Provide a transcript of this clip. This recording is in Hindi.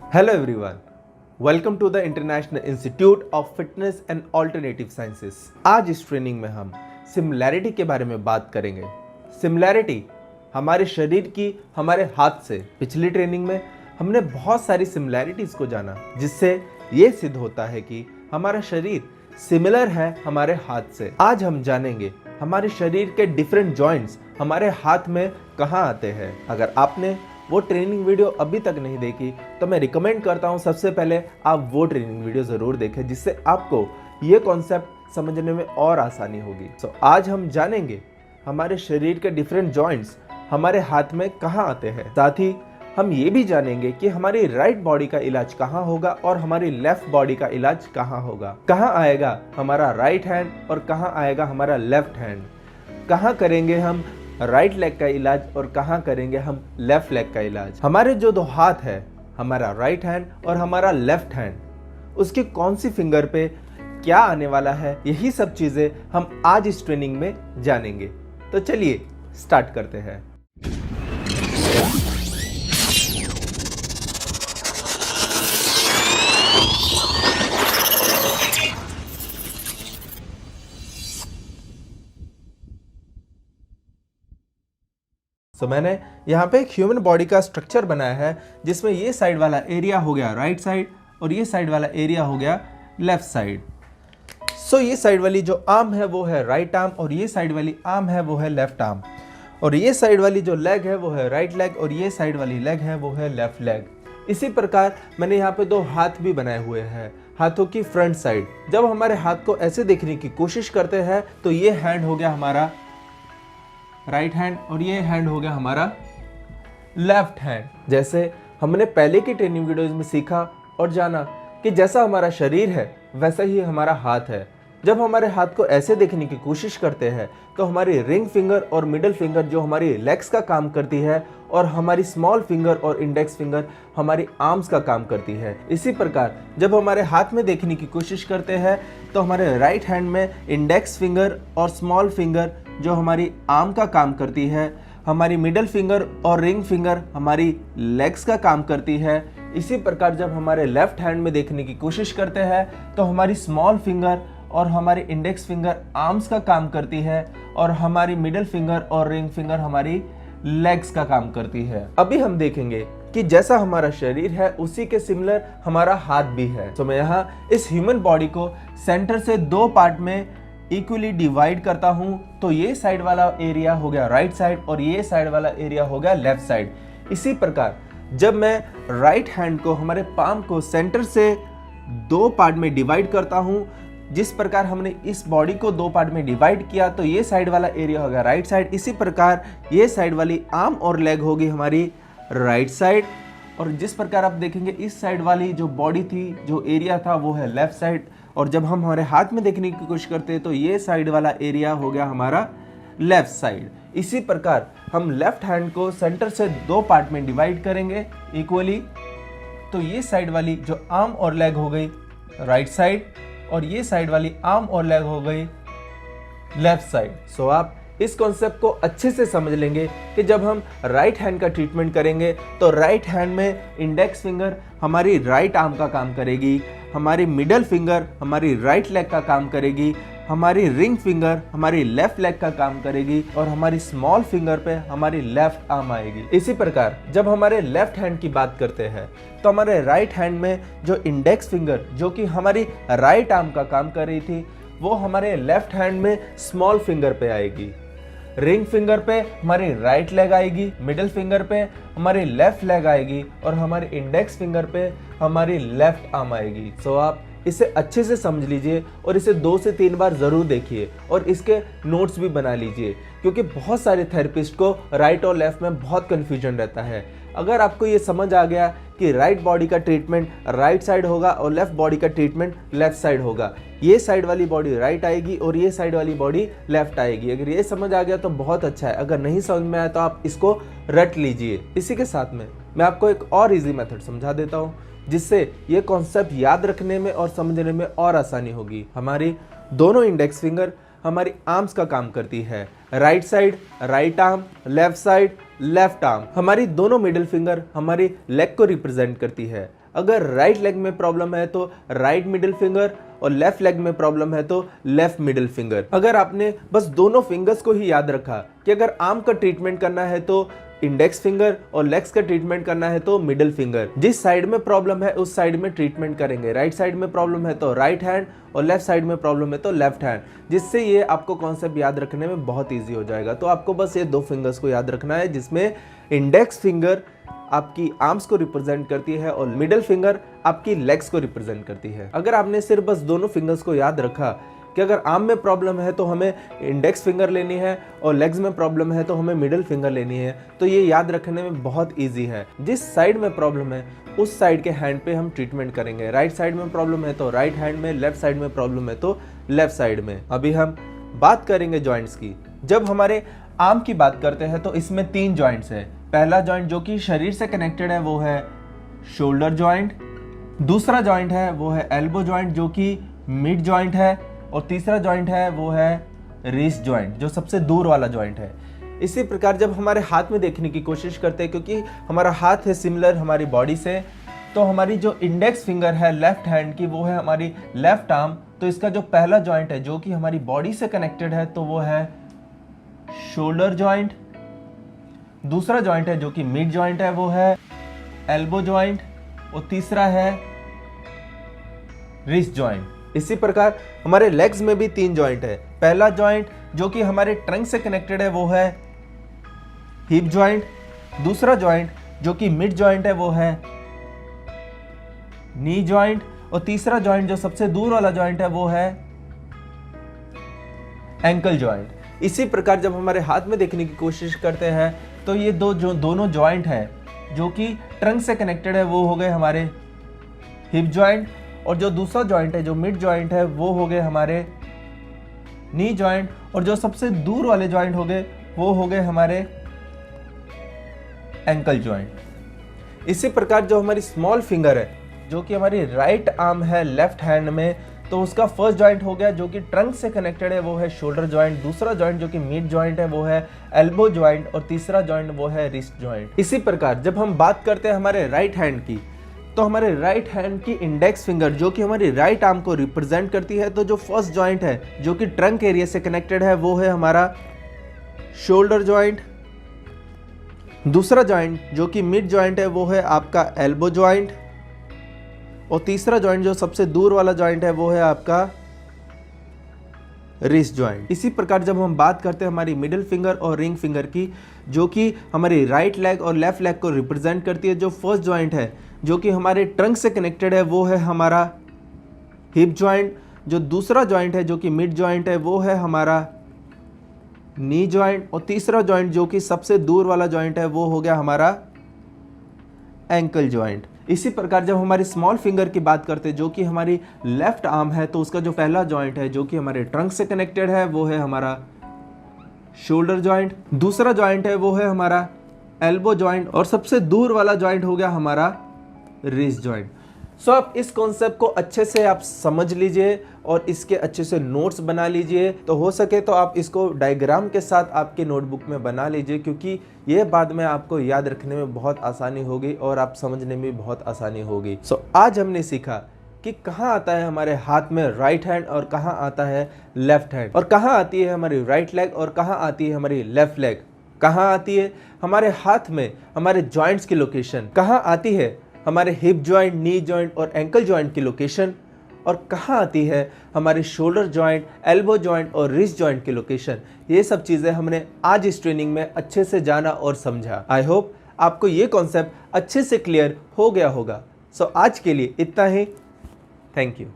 Hello everyone, welcome to the International Institute of Fitness and Alternative Sciences। आज इस ट्रेनिंग में हम सिमिलैरिटी के बारे में बात करेंगे। सिमिलैरिटी हमारे शरीर की हमारे हाथ से। पिछली ट्रेनिंग में हमने बहुत सारी सिमिलैरिटीज को जाना, जिससे ये सिद्ध होता है कि हमारा शरीर सिमिलर है हमारे हाथ से। आज हम जानेंगे हमारे शरीर के डिफरेंट जॉइंट्स हमारे हाथ में कहाँ आते हैं। अगर आपने वो ट्रेनिंग वीडियो अभी तक नहीं देखी तो मैं रिकमेंड करता हूँ सबसे पहले आप वो ट्रेनिंग वीडियो ज़रूर देखें, जिससे आपको ये कॉन्सेप्ट समझने में और आसानी होगी। तो आज हम जानेंगे हमारे शरीर के डिफरेंट जॉइंट्स हमारे हाथ में कहाँ आते हैं। साथ ही हम ये भी जानेंगे कि हमारी राइट बॉडी का इलाज कहाँ होगा और हमारी लेफ्ट बॉडी का इलाज कहाँ होगा। कहाँ आएगा हमारा राइट हैंड और कहाँ आएगा हमारा लेफ्ट हैंड। कहाँ करेंगे हम राइट लेग का इलाज और कहाँ करेंगे हम लेफ्ट लेग का इलाज। हमारे जो दो हाथ है, हमारा राइट हैंड और हमारा लेफ्ट हैंड, उसके कौन सी फिंगर पे क्या आने वाला है, यही सब चीजें हम आज इस ट्रेनिंग में जानेंगे। तो चलिए स्टार्ट करते हैं। मैंने यहाँ पे एक ह्यूमन बॉडी का स्ट्रक्चर बनाया है, जिसमें ये साइड वाला एरिया हो गया राइट साइड और ये साइड वाला एरिया हो गया लेफ्ट साइड। ये साइड वाली जो आर्म है वो है राइट आर्म और ये साइड वाली आर्म है वो है लेफ्ट आर्म, और ये साइड वाली जो लेग है वो है राइट लेग और ये साइड वाली लेग है वो है लेफ्ट लेग। इसी प्रकार मैंने यहाँ पे दो हाथ भी बनाए हुए हैं, हाथों की फ्रंट साइड। जब हमारे हाथ को ऐसे देखने की कोशिश करते हैं तो ये हैंड हो गया हमारा राइट हैंड और ये हैंड हो गया हमारा लेफ्ट हैंड। जैसे हमने पहले की ट्रेनिंग वीडियोज में सीखा और जाना कि जैसा हमारा शरीर है वैसा ही हमारा हाथ है। जब हमारे हाथ को ऐसे देखने की कोशिश करते हैं तो हमारी रिंग फिंगर और मिडिल फिंगर जो हमारी लेग्स का काम करती है और हमारी स्मॉल फिंगर और इंडेक्स फिंगर हमारी आर्म्स का काम करती है। इसी प्रकार जब हमारे हाथ में देखने की कोशिश करते हैं तो हमारे राइट हैंड में इंडेक्स फिंगर और स्मॉल फिंगर जो हमारी आर्म का काम करती है, हमारी मिडिल फिंगर और रिंग फिंगर हमारी लेग्स का काम करती है। इसी प्रकार जब हमारे लेफ्ट हैंड में देखने की कोशिश करते हैं तो हमारी स्मॉल फिंगर और हमारी इंडेक्स फिंगर आर्म्स का काम करती है और हमारी मिडिल फिंगर और रिंग फिंगर हमारी लेग्स का काम करती है। अभी हम देखेंगे कि जैसा हमारा शरीर है उसी के सिमिलर हमारा हाथ भी है। तो मैं यहाँ इस ह्यूमन बॉडी को सेंटर से दो पार्ट में इक्वली डिवाइड करता हूं। तो ये साइड वाला एरिया हो गया राइट साइड और ये साइड वाला एरिया हो गया लेफ्ट साइड। इसी प्रकार जब मैं राइट हैंड को, हमारे पाम को सेंटर से दो पार्ट में डिवाइड करता हूं, जिस प्रकार हमने इस बॉडी को दो पार्ट में डिवाइड किया तो ये साइड वाला एरिया हो गया राइट साइड। इसी प्रकार ये साइड वाली आर्म और लेग होगी हमारी राइट साइड, और जिस प्रकार आप देखेंगे इस साइड वाली जो बॉडी थी, जो एरिया था, वो है लेफ्ट साइड। और जब हम हमारे हाथ में देखने की कोशिश करते हैं तो ये साइड वाला एरिया हो गया हमारा लेफ्ट साइड। इसी प्रकार हम लेफ्ट हैंड को सेंटर से दो पार्ट में डिवाइड करेंगे इक्वली। तो ये साइड वाली जो आर्म और लेग हो गई राइट साइड और ये साइड वाली आर्म और लेग हो गई लेफ्ट साइड। आप इस कॉन्सेप्ट को अच्छे से समझ लेंगे कि जब हम राइट हैंड का ट्रीटमेंट करेंगे तो राइट हैंड में इंडेक्स फिंगर हमारी राइट आर्म का काम करेगी, हमारी मिडल फिंगर हमारी राइट लेग का काम करेगी, हमारी रिंग फिंगर हमारी लेफ्ट लेग का काम करेगी और हमारी स्मॉल फिंगर पे हमारी लेफ्ट आर्म आएगी। इसी प्रकार जब हमारे लेफ्ट हैंड की बात करते हैं तो हमारे राइट हैंड में जो इंडेक्स फिंगर जो कि हमारी राइट आर्म का काम कर रही थी, वो हमारे लेफ्ट हैंड में स्मॉल फिंगर पे आएगी। रिंग फिंगर पे हमारी राइट लेग आएगी, मिडिल फिंगर पे हमारी लेफ्ट लेग आएगी और हमारी इंडेक्स फिंगर पे हमारी लेफ्ट आर्म आएगी। आप इसे अच्छे से समझ लीजिए और इसे 2 से 3 बार जरूर देखिए और इसके नोट्स भी बना लीजिए, क्योंकि बहुत सारे थेरेपिस्ट को राइट और लेफ्ट में बहुत कन्फ्यूजन रहता है। अगर आपको ये समझ आ गया कि राइट बॉडी का ट्रीटमेंट राइट साइड होगा और लेफ्ट बॉडी का ट्रीटमेंट लेफ्ट साइड होगा, ये साइड वाली बॉडी राइट आएगी और ये साइड वाली बॉडी लेफ्ट आएगी, अगर ये समझ आ गया तो बहुत अच्छा है। अगर नहीं समझ में आया तो आप इसको रट लीजिए। इसी के साथ में मैं आपको एक और इजी मेथड समझा देता हूँ, जिससे ये कॉन्सेप्ट याद रखने में और समझने में और आसानी होगी। हमारी दोनों इंडेक्स फिंगर हमारी आर्म्स का काम करती है, right side right arm, left side left arm. हमारी दोनों मिडिल फिंगर हमारी लेग को रिप्रेजेंट करती है, अगर राइट लेग में प्रॉब्लम है तो राइट मिडिल फिंगर, और लेफ्ट लेग में प्रॉब्लम है तो लेफ्ट मिडिल फिंगर। अगर आपने बस दोनों फिंगर्स को ही याद रखा कि अगर आर्म का ट्रीटमेंट करना है तो इंडेक्स फिंगर और लेग्स का ट्रीटमेंट करना है तो मिडिल फिंगर, जिस साइड में प्रॉब्लम है उस साइड में ट्रीटमेंट करेंगे। राइट साइड में प्रॉब्लम है तो राइट हैंड, और लेफ्ट साइड में प्रॉब्लम है तो लेफ्ट हैंड, जिससे ये आपको कॉन्सेप्ट याद रखने में बहुत ईजी हो जाएगा। तो आपको बस ये दो फिंगर्स को याद रखना है, जिसमें इंडेक्स फिंगर आपकी आर्म्स को रिप्रेजेंट करती है और मिडिल फिंगर आपकी लेग्स को रिप्रेजेंट करती है। अगर आपने सिर्फ बस दोनों फिंगर्स को याद रखा कि अगर आर्म में प्रॉब्लम है तो हमें इंडेक्स फिंगर लेनी है और लेग्स में प्रॉब्लम है तो हमें मिडिल फिंगर लेनी है, तो ये याद रखने में बहुत ईजी है। जिस साइड में प्रॉब्लम है उस साइड के हैंड पे हम ट्रीटमेंट करेंगे। राइट साइड में प्रॉब्लम है तो राइट हैंड में, लेफ्ट साइड में प्रॉब्लम है तो लेफ्ट साइड में। अभी हम बात करेंगे जॉइंट्स की। जब हमारे आर्म की बात करते हैं तो इसमें 3 जॉइंट्स है। पहला जॉइंट जो कि शरीर से कनेक्टेड है वो है शोल्डर जॉइंट, दूसरा जॉइंट है वो है एल्बो जॉइंट जो कि मिड जॉइंट है, और तीसरा जॉइंट है वो है रिस्ट जॉइंट जो सबसे दूर वाला जॉइंट है। इसी प्रकार जब हमारे हाथ में देखने की कोशिश करते हैं, क्योंकि हमारा हाथ है सिमिलर हमारी बॉडी से, तो हमारी जो इंडेक्स फिंगर है लेफ्ट हैंड की वो है हमारी लेफ्ट आर्म। तो इसका जो पहला जॉइंट है जो कि हमारी बॉडी से कनेक्टेड है तो वो है शोल्डर जॉइंट, दूसरा जॉइंट है जो कि मिड जॉइंट है वो है एल्बो जॉइंट, और तीसरा है रिस्ट जॉइंट। इसी प्रकार हमारे लेग्स में भी 3 जॉइंट है। पहला जॉइंट जो कि हमारे ट्रंक से कनेक्टेड है वो है हिप जॉइंट, दूसरा जॉइंट जो कि मिड जॉइंट है वो है नी जॉइंट, और तीसरा जॉइंट जो सबसे दूर वाला जॉइंट है वो है एंकल जॉइंट। इसी प्रकार जब हमारे हाथ में देखने की कोशिश करते हैं तो ये दोनों जॉइंट है जो कि ट्रंक से कनेक्टेड है वो हो गए हमारे हिप जॉइंट, और जो दूसरा जॉइंट है जो मिड जॉइंट है वो हो गए हमारे नी जॉइंट, और जो सबसे दूर वाले जॉइंट हो गए वो हो गए हमारे एंकल जॉइंट। इसी प्रकार जो हमारी स्मॉल फिंगर है जो कि हमारी राइट आर्म है लेफ्ट हैंड में, तो उसका फर्स्ट जॉइंट हो गया जो कि ट्रंक से कनेक्टेड है वो है शोल्डर जॉइंट, दूसरा जॉइंट जो कि मिड जॉइंट है वो है एल्बो जॉइंट, और तीसरा जॉइंट वो है रिस्ट जॉइंट। इसी प्रकार जब हम बात करते हैं हमारे राइट हैंड की, तो हमारे राइट हैंड की इंडेक्स फिंगर जो कि हमारी राइट आर्म को रिप्रेजेंट करती है, तो जो फर्स्ट जॉइंट है जो कि ट्रंक एरिया से कनेक्टेड है वो है हमारा शोल्डर जॉइंट, दूसरा जॉइंट जो कि मिड जॉइंट है वो है आपका एल्बो जॉइंट, और तीसरा जॉइंट जो सबसे दूर वाला जॉइंट है वो है आपका रिस्ट जॉइंट। इसी प्रकार जब हम बात करते हैं हमारी मिडिल फिंगर और रिंग फिंगर की, जो कि हमारी राइट लेग और लेफ्ट लेग को रिप्रेजेंट करती है, जो फर्स्ट जॉइंट है जो कि हमारे ट्रंक से कनेक्टेड है वो है हमारा हिप जॉइंट, जो दूसरा जॉइंट है जो कि मिड जॉइंट है वो है हमारा नी जॉइंट, और तीसरा जॉइंट जो कि सबसे दूर वाला जॉइंट है वो हो गया हमारा एंकल जॉइंट। इसी प्रकार जब हमारी स्मॉल फिंगर की बात करते हैं जो कि हमारी लेफ्ट आर्म है, तो उसका जो पहला जॉइंट है जो कि हमारे ट्रंक से कनेक्टेड है वो है हमारा शोल्डर जॉइंट, दूसरा जॉइंट है वो है हमारा एल्बो जॉइंट, और सबसे दूर वाला जॉइंट हो गया हमारा रिस्ट जॉइंट। सो आप इस कॉन्सेप्ट को अच्छे से आप समझ लीजिए और इसके अच्छे से नोट्स बना लीजिए। तो हो सके तो आप इसको डायग्राम के साथ आपके नोटबुक में बना लीजिए, क्योंकि ये बाद में आपको याद रखने में बहुत आसानी होगी और आप समझने में बहुत आसानी होगी। सो आज हमने सीखा कि कहाँ आता है हमारे हाथ में राइट हैंड और कहाँ आता है लेफ्ट हैंड, और कहाँ आती है हमारी राइट लेग और कहाँ आती है हमारी लेफ्ट लेग, कहाँ आती है हमारे हाथ में हमारे जॉइंट्स की लोकेशन, कहाँ आती है हमारे हिप जॉइंट, नी जॉइंट और एंकल जॉइंट की लोकेशन, और कहाँ आती है हमारे शोल्डर जॉइंट, एल्बो जॉइंट और रिस्ट जॉइंट की लोकेशन। ये सब चीज़ें हमने आज इस ट्रेनिंग में अच्छे से जाना और समझा। आई होप आपको ये कॉन्सेप्ट अच्छे से क्लियर हो गया होगा। सो आज के लिए इतना ही। Thank you.